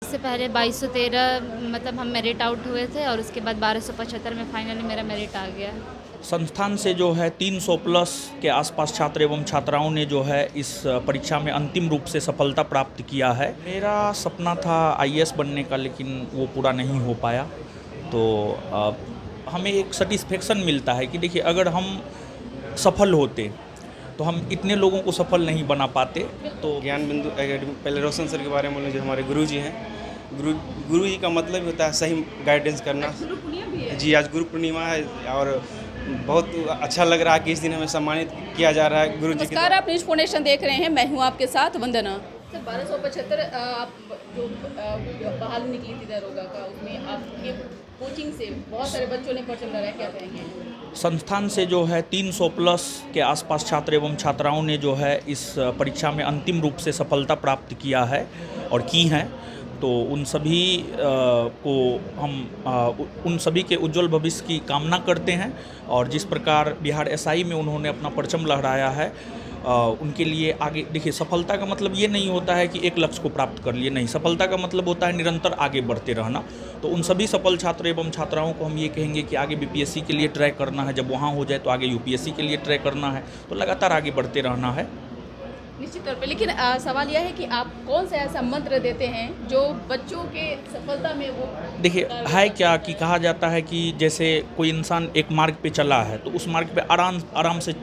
इससे पहले 2213 मतलब हम मेरिट आउट हुए थे और उसके बाद 1275 में फाइनली मेरा मेरिट आ गया। संस्थान से जो है 300 प्लस के आसपास छात्र एवं छात्राओं ने जो है इस परीक्षा में अंतिम रूप से सफलता प्राप्त किया है। मेरा सपना था आईएएस बनने का, लेकिन वो पूरा नहीं हो पाया। तो हमें एक सेटिस्फेक्शन मिलता है कि देखिए, अगर हम सफल होते तो हम इतने लोगों को सफल नहीं बना पाते। तो ज्ञान बिंदु एकेडमी, पहले रोशन सर के बारे में बोलें, जो हमारे गुरु जी हैं। गुरु जी का मतलब होता है सही गाइडेंस करना। जी, आज गुरु पूर्णिमा है और बहुत अच्छा लग रहा है कि इस दिन हमें सम्मानित किया जा रहा है गुरु जी के। नमस्कार, आप न्यूज़ फाउंडेशन देख रहे हैं, मैं हूं आपके साथ वंदना। सर 1275 आप जो बहाली निकली थी दरोगा का, उसमें आपके कोचिंग से बहुत सारे बच्चों ने परचम लहराया, क्या कहेंगे? संस्थान से जो है 300 प्लस के आसपास छात्र एवं छात्राओं ने जो है इस परीक्षा में अंतिम रूप से सफलता प्राप्त किया है और की हैं। तो उन सभी को हम उन सभी के उज्जवल भविष्य की कामना करते हैं। और जिस प्रकार बिहार एसआई में उन्होंने अपना परचम लहराया है, उनके लिए आगे देखिए, सफलता का मतलब ये नहीं होता है कि एक लक्ष्य को प्राप्त कर लिए, नहीं। सफलता का मतलब होता है निरंतर आगे बढ़ते रहना। तो उन सभी सफल छात्र एवं छात्राओं को हम ये कहेंगे कि आगे बीपीएससी के लिए ट्राई करना है, जब वहाँ हो जाए तो आगे यूपीएससी के लिए ट्राई करना है। तो लगातार आगे बढ़ते रहना है। निश्चित तौर पे, लेकिन सवाल यह है कि आप कौन सा ऐसा मंत्र देते हैं जो बच्चों के सफलता में वो देखिए, है क्या कि कहा जाता है कि जैसे कोई इंसान एक मार्ग पे चला है तो उस मार्ग पे आराम से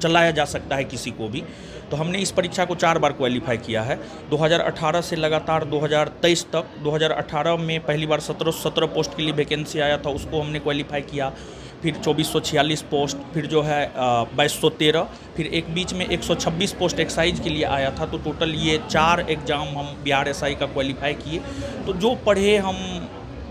चलाया जा सकता है किसी को भी। तो हमने इस परीक्षा को 4 बार क्वालिफाई किया है, 2018 से लगातार 2023 तक। 2018 में पहली बार 1717 पोस्ट के लिए वैकेंसी आया था, उसको हमने क्वालिफाई किया। फिर 2446 पोस्ट, फिर जो है 2213, फिर एक बीच में 126 पोस्ट एक्साइज के लिए आया था। तो टोटल ये 4 एग्ज़ाम हम बिहार एसआई का क्वालिफाई किए। तो जो पढ़े हम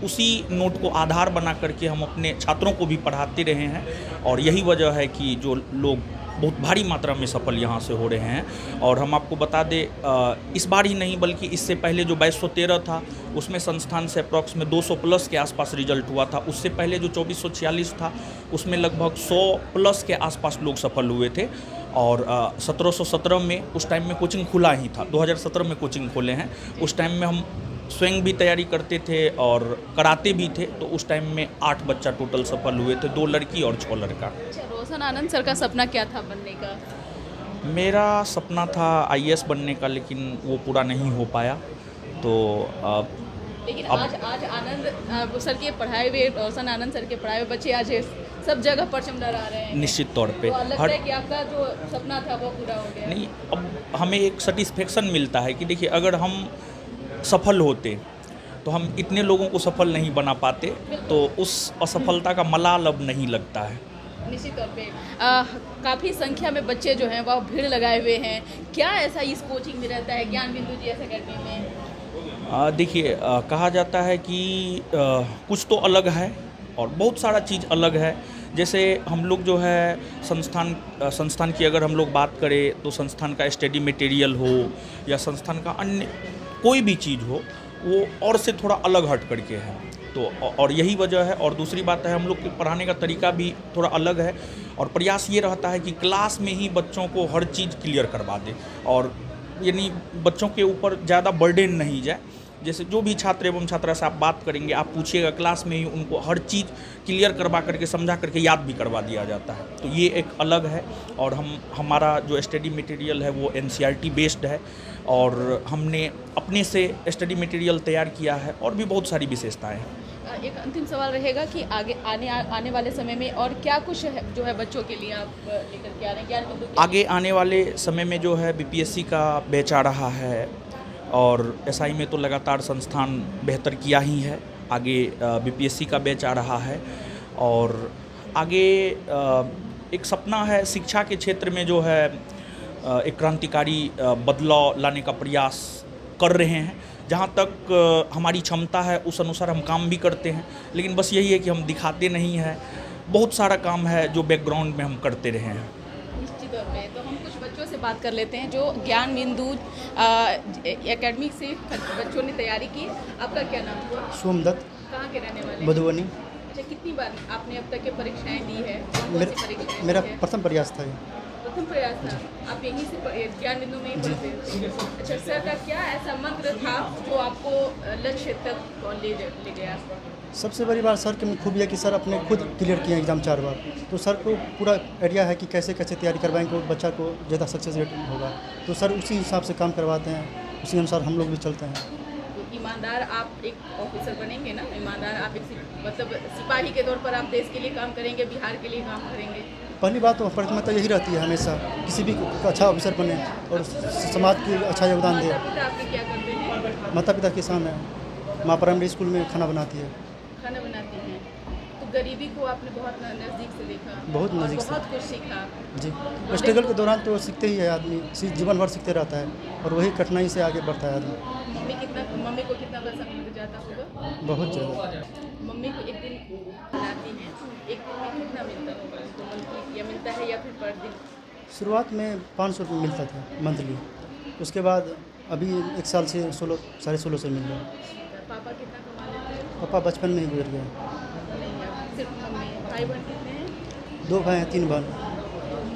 उसी नोट को आधार बना करके हम अपने छात्रों को भी पढ़ाते रहे हैं। और यही वजह है कि जो लोग बहुत भारी मात्रा में सफल यहाँ से हो रहे हैं। और हम आपको बता दें, इस बार ही नहीं बल्कि इससे पहले जो 2213 था उसमें संस्थान से अप्रॉक्स में 200 प्लस के आसपास रिजल्ट हुआ था। उससे पहले जो 2446 था उसमें लगभग 100 प्लस के आसपास लोग सफल हुए थे। और 1717 में उस टाइम में कोचिंग खुला ही था, 2017 में कोचिंग खोले हैं। उस टाइम में हम स्वयं भी तैयारी करते थे और कराते भी थे। तो उस टाइम में 8 बच्चा टोटल सफल हुए थे, 2 लड़की और 6 लड़का। रोशन आनंद सर का सपना क्या था बनने का? मेरा सपना था आईएएस बनने का, लेकिन वो पूरा नहीं हो पाया। तो लेकिन आज आनंद सर के पढ़ाए हुए, रोशन आनंद सर के पढ़ाए हुए बच्चे आज सब जगह परचम लहरा रहे हैं। निश्चित तौर पे तो लगता है कि आपका जो सपना था वो पूरा हो गया। नहीं, अब हमें एक सेटिस्फेक्शन मिलता है कि देखिए, अगर हम सफल होते तो हम इतने लोगों को सफल नहीं बना पाते। तो उस असफलता का मलाल अब नहीं लगता है। निश्चित तौर पे काफ़ी संख्या में बच्चे जो हैं वह भीड़ लगाए हुए हैं। क्या ऐसा इस कोचिंग में रहता है ज्ञान बिंदु जी एकेडमी में? देखिए, कहा जाता है कि कुछ तो अलग है और बहुत सारा चीज़ अलग है। जैसे हम लोग जो है संस्थान की अगर हम लोग बात करें तो संस्थान का स्टडी मटेरियल हो या संस्थान का अन्य कोई भी चीज़ हो, वो और से थोड़ा अलग हट करके है। तो और यही वजह है। और दूसरी बात है, हम लोग के पढ़ाने का तरीका भी थोड़ा अलग है। और प्रयास ये रहता है कि क्लास में ही बच्चों को हर चीज़ क्लियर करवा दे, और यानी बच्चों के ऊपर ज़्यादा बर्डन नहीं जाए। जैसे जो भी छात्र एवं छात्रा से आप बात करेंगे, आप पूछिएगा, क्लास में ही उनको हर चीज़ क्लियर करवा करके, समझा करके याद भी करवा दिया जाता है। तो ये एक अलग है। और हमारा जो स्टडी मटेरियल है वो एनसीईआरटी बेस्ड है। और हमने अपने से स्टडी मटेरियल तैयार किया है और भी बहुत सारी विशेषताएं हैं। एक अंतिम सवाल रहेगा कि आगे आने वाले समय में और क्या कुछ है जो है बच्चों के लिए आप लेकर के आ रहे हैं ज्ञान बिंदु? आगे आने वाले समय में जो है बीपीएससी का बैच आ रहा है और एसआई में तो लगातार संस्थान बेहतर किया ही है। आगे बीपीएससी का बैच आ रहा है और आगे एक सपना है शिक्षा के क्षेत्र में जो है एक क्रांतिकारी बदलाव लाने का प्रयास कर रहे हैं। जहाँ तक हमारी क्षमता है उस अनुसार हम काम भी करते हैं, लेकिन बस यही है कि हम दिखाते नहीं हैं। बहुत सारा काम है जो बैकग्राउंड में हम करते रहे हैं। निश्चित तौर पे तो हम कुछ बच्चों से बात कर लेते हैं जो ज्ञान बिंदु एकेडमी से बच्चों ने तैयारी की। आपका क्या नाम हुआ? सोमदत्त, कहाँ के रहने वाले? मधुबनी। अच्छा, कितनी बार आपने अब तक के परीक्षाएं दी है? मेरा प्रथम प्रयास था ये। प्रथम प्रयास था। आप यहीं से ज्ञान बिंदु में ही पढ़ते थे। अच्छा, सर का क्या ऐसा मंत्र था जो आपको लक्ष्य तक ले गया? सबसे बड़ी बात सर की खूबी है कि सर अपने खुद क्लियर किए एग्ज़ाम 4 बार, तो सर को पूरा आइडिया है कि कैसे कैसे तैयारी करवाएंगे और बच्चा को ज़्यादा सक्सेस रेट होगा, तो सर उसी हिसाब से काम करवाते हैं, उसी अनुसार हम लोग भी चलते हैं। तो ईमानदार आप एक ऑफिसर बनेंगे ना, ईमानदार आप एक मतलब सिपाही के तौर पर आप देश के लिए काम करेंगे, बिहार के लिए काम करेंगे। पहली बात तो प्राथमिकता यही रहती है हमेशा, किसी भी का अच्छा ऑफिसर बने और समाज की अच्छा योगदान दे। माता पिता आपके क्या करते हैं? माता पिता किसान हैं, माँ प्राइमरी स्कूल में खाना बनाती है। खाना बनाती हैं। तो गरीबी को आपने बहुत नज़दीक से देखा, बहुत नज़दीक से। बहुत कुछ सीखा। जी, स्ट्रगल के दौरान तो सीखते ही है आदमी, जीवन भर सीखते रहता है और वही कठिनाई से आगे बढ़ता है आदमी। मम्मी को कितना पैसा मिल जाता होगा? बहुत ज़्यादा। मम्मी को एक दिन बनाती हैं, एक दिन में कितना मिलता होगा तो मंथली, या मिलता है या फिर पर दिन? शुरुआत में 500 रुपये मिलता था मंथली, उसके बाद अभी 1 साल से 1600 से मिल रहा है। पापा कितना कमा लेते हैं? पापा बचपन में ही गुजर गया। नहीं, सिर्फ मम्मी। भाई बहन कितने हैं? 2 भाई हैं, 3 बहन।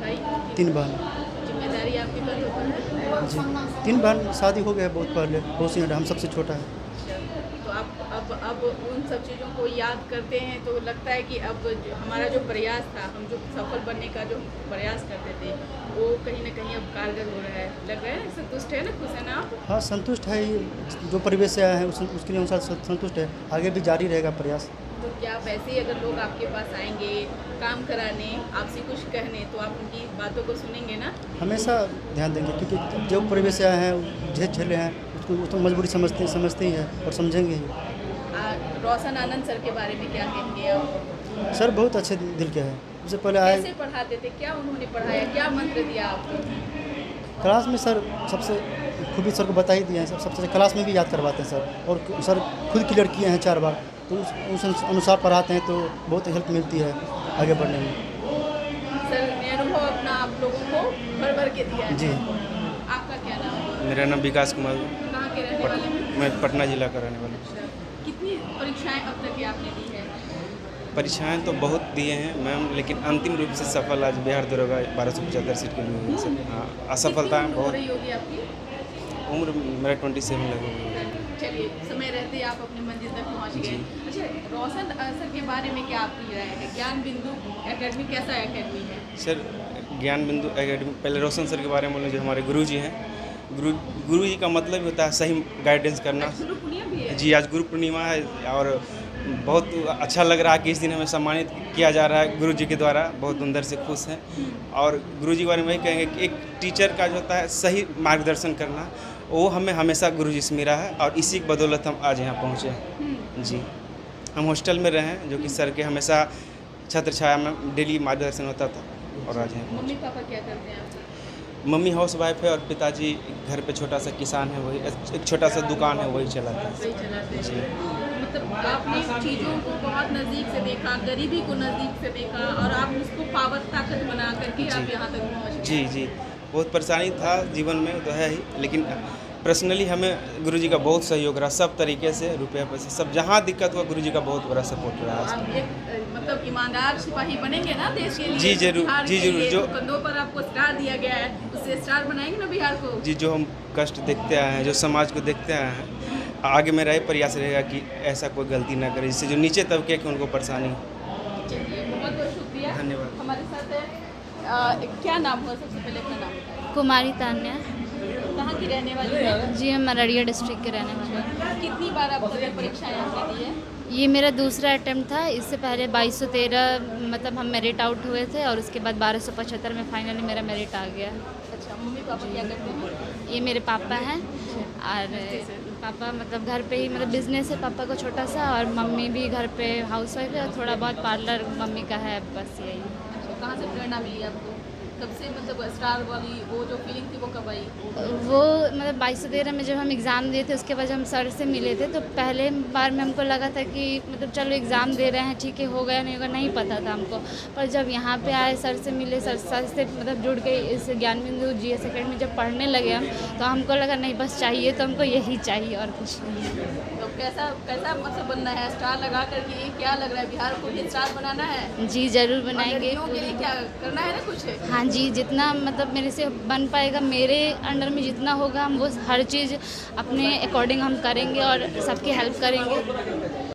भाई 3 बहन। जिम्मेदारी आपके कंधों पर है? जी, 3 बहन शादी हो गया बहुत पहले, बहुत सी हम सबसे छोटा है। तो आप अब उन सब चीज़ों को याद करते हैं तो लगता है कि अब हमारा जो प्रयास था, हम जो सफल बनने का जो प्रयास करते थे, वो कहीं ना कहीं अब कारगर हो रहा है, लग रहा है? संतुष्ट है ना, खुश है ना आप? हाँ, संतुष्ट है ही, जो परिवेश से आया है उसके अनुसार संतुष्ट है, आगे भी जारी रहेगा प्रयास। तो क्या वैसे ही अगर लोग आपके पास आएंगे काम कराने, आपसे कुछ कहने, तो आप उनकी बातों को सुनेंगे ना? हमेशा ध्यान देंगे, क्योंकि जो परिवेश से आए हैं, झेले हैं, उसको तो मजबूरी समझते ही है और समझेंगे ही। रोशन आनंद सर के बारे में क्या कहेंगे आप? सर बहुत अच्छे दिल के हैं, उससे पहले आए कैसे पढ़ाते थे, क्या उन्होंने पढ़ाया, क्या मंत्र दिया आपको? क्लास में सर सबसे खूबी सर को बता ही दिए हैं, सबसे क्लास में भी याद करवाते हैं सर, और सर खुद क्लियर किए हैं 4 बार, तो उस अनुसार पढ़ाते हैं तो बहुत हेल्प मिलती है आगे बढ़ने में। सर ने अनुभव अपना आप लोगों को भर के दिया है। जी। आपका क्या नाम है? मेरा नाम विकास कुमार, कहाँ के रहने वाले हैं? मैं पटना जिला का रहने वाला हूँ। कितनी परीक्षाएं अब तक आपने दी है? परीक्षाएं तो बहुत दिए हैं मैम, लेकिन अंतिम रूप से सफल आज बिहार दरोगा 1275 सीट के लिए हुई है। हाँ, असफलता कितनी उम्र हो बहुत। रही होगी आपकी? उम्र मेरा 27 लगभग। चलिए, समय रहते ही आप अपनी मंजिल तक पहुंच गए। अच्छा, रोशन सर के बारे में क्या आपकी राय है? ज्ञान बिंदु एकेडमी कैसा एकेडमी है? सर, ज्ञान बिंदु एकेडमी, पहले रोशन सर के बारे में बोलें, जो हमारे गुरुजी हैं, गुरुजी का मतलब होता है सही गाइडेंस करना। गुरु पूर्णिमा भी है? जी, आज गुरु पूर्णिमा है और बहुत अच्छा लग रहा है कि इस दिन हमें सम्मानित किया जा रहा है गुरुजी के द्वारा, बहुत अंदर से खुश हैं। और गुरुजी के बारे में वही कहेंगे कि एक टीचर का जो होता है सही मार्गदर्शन करना, वो हमें हमेशा गुरुजी से मिला है और इसी की बदौलत हम आज यहाँ पहुँचे हैं। जी, हम हॉस्टल में रहे हैं, जो कि सर के हमेशा छत्र छाया में डेली मार्गदर्शन होता था, और आज यहाँ मम्मी पापा क्या करते हैं आपके? मम्मी हाउस वाइफ है और पिताजी घर पे छोटा सा किसान है, वही एक छोटा सा दुकान है, वही चलाते हैं। वही चलाते हैं। मतलब आपने चीज़ों को बहुत नज़दीक से देखा, गरीबी को नज़दीक से देखा, और आप उसको पावर ताकत बना करके आप यहाँ तक पहुँच गए। जी जी, बहुत परेशानी था जीवन में तो है ही, लेकिन पर्सनली हमें गुरुजी का बहुत सहयोग रहा, सब तरीके से, रुपया पैसे सब, जहाँ दिक्कत हुआ गुरुजी का बहुत बड़ा सपोर्ट रहा। आप एक मतलब ईमानदार सिपाही बनेंगे ना देश के लिए? जी जरूर, बिहार जी के जरूर। लिए जो कंधों पर आपको स्टार दिया गया है, उससे स्टार बनाएंगे ना बिहार को? जी, जो हम कष्ट देखते आए हैं, जो समाज को देखते आए हैं, आगे मेरा ये प्रयास रहेगा कि ऐसा कोई गलती ना करे, जिससे जो नीचे तबके की उनको परेशानी। चलिए, बहुत बहुत शुक्रिया। धन्यवाद। हमारे साथ क्या नाम हुआ? सबसे पहले अपना नाम। कुमारी तान्या। कहाँ की रहने वाली है? जी, हम अररिया डिस्ट्रिक्ट के रहने वाले हैं। कितनी बार आप परीक्षाएं आपने दी है? ये मेरा दूसरा अटेम्प्ट था। इससे पहले 2213 मतलब हम मेरिट आउट हुए थे, और उसके बाद 1275 में फाइनली मेरा मेरिट आ गया। अच्छा, मम्मी पापा क्या करते हैं? ये मेरे पापा हैं, और पापा मतलब घर पे ही, मतलब बिजनेस है पापा को छोटा सा, और मम्मी भी घर पे हाउसवाइफ है, और थोड़ा बहुत पार्लर मम्मी का है, बस यही। अच्छा, कहाँ से प्रेरणा मिली आपको? कब से मतलब स्टार वाली वो जो फीलिंग थी वो कब आई? वो मतलब 2213 में जब हम एग्ज़ाम दिए थे, उसके बाद हम सर से मिले थे, तो पहले बार में हमको लगा था कि मतलब चलो एग्ज़ाम दे रहे हैं, ठीक है, हो गया नहीं होगा, नहीं पता था हमको। पर जब यहाँ पे आए, सर से मिले, सर से मतलब जुड़ के इस ज्ञान बिंदु GS एकेडमी जब पढ़ने लगे हम, तो हमको लगा नहीं बस चाहिए तो हमको यही चाहिए और कुछ नहीं। तो कैसा कैसा मतलब बनना है? स्टार लगा करके क्या लग रहा है, बिहार को भी स्टार बनाना है? जी ज़रूर बनाएंगे। लड़कियों के लिए क्या करना है ना कुछ? हाँ जी, जितना मतलब मेरे से बन पाएगा, मेरे अंडर में जितना होगा हम वो हर चीज़ अपने अकॉर्डिंग हम करेंगे और सबकी हेल्प करेंगे।